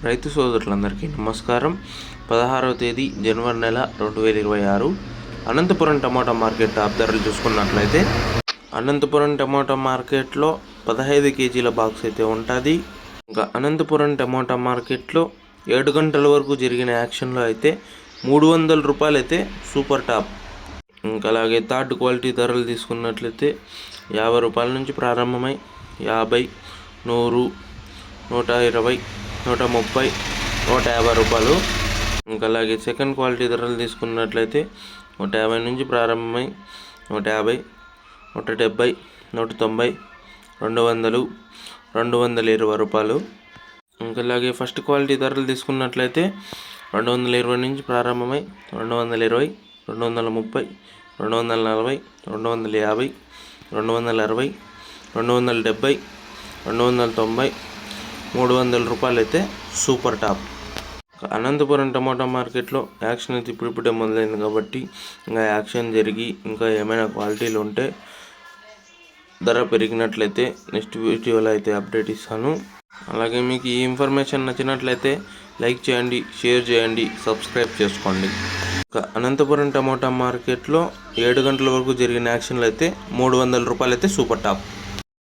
రైతు సోదరులందరికీ నమస్కారం. 16వ తేదీ జనవరి నెల 2026 అనంతపురం టమాటా మార్కెట్ టాప్ ధరలు చూసుకున్నట్లయితే అనంతపురం టమాటా మార్కెట్లో 15 కేజీల బాక్స్ అయితే ఉంటుంది. ఇంకా అనంతపురం టమాటా మార్కెట్లో 7 గంటల వరకు జరిగిన యాక్షన్లో అయితే 300 రూపాయలు అయితే సూపర్ టాప్. ఇంకా అలాగే థర్డ్ క్వాలిటీ ధరలు తీసుకున్నట్లయితే 50 రూపాయల నుంచి ప్రారంభమై 50, 100, 120, 130, 150 రూపాయలు. ఇంకా అలాగే సెకండ్ క్వాలిటీ ధరలు తీసుకున్నట్లయితే 150 నుంచి ప్రారంభమై 150, 170, 190, 200, 220 రూపాయలు. ఇంకా అలాగే ఫస్ట్ క్వాలిటీ ధరలు తీసుకున్నట్లయితే 220 నుంచి ప్రారంభమై 220, 230, 240, 250, 260, 270, 290, 300 రూపాయలు అయితే సూపర్ టాప్. అనంతపురం టమాటా మార్కెట్లో యాక్షన్ అయితే ఇప్పుడిప్పుడే మొదలైంది కాబట్టి ఇంకా యాక్షన్ జరిగి ఇంకా ఏమైనా క్వాలిటీలు ఉంటే ధర పెరిగినట్లయితే నెక్స్ట్ వీడియోలో అయితే అప్డేట్ ఇస్తాను. అలాగే మీకు ఈ ఇన్ఫర్మేషన్ నచ్చినట్లయితే లైక్ చేయండి, షేర్ చేయండి, సబ్స్క్రైబ్ చేసుకోండి. అనంతపురం టమాటా మార్కెట్లో 7 గంటల వరకు జరిగిన యాక్షన్లు అయితే 300 రూపాయలు అయితే సూపర్ టాప్.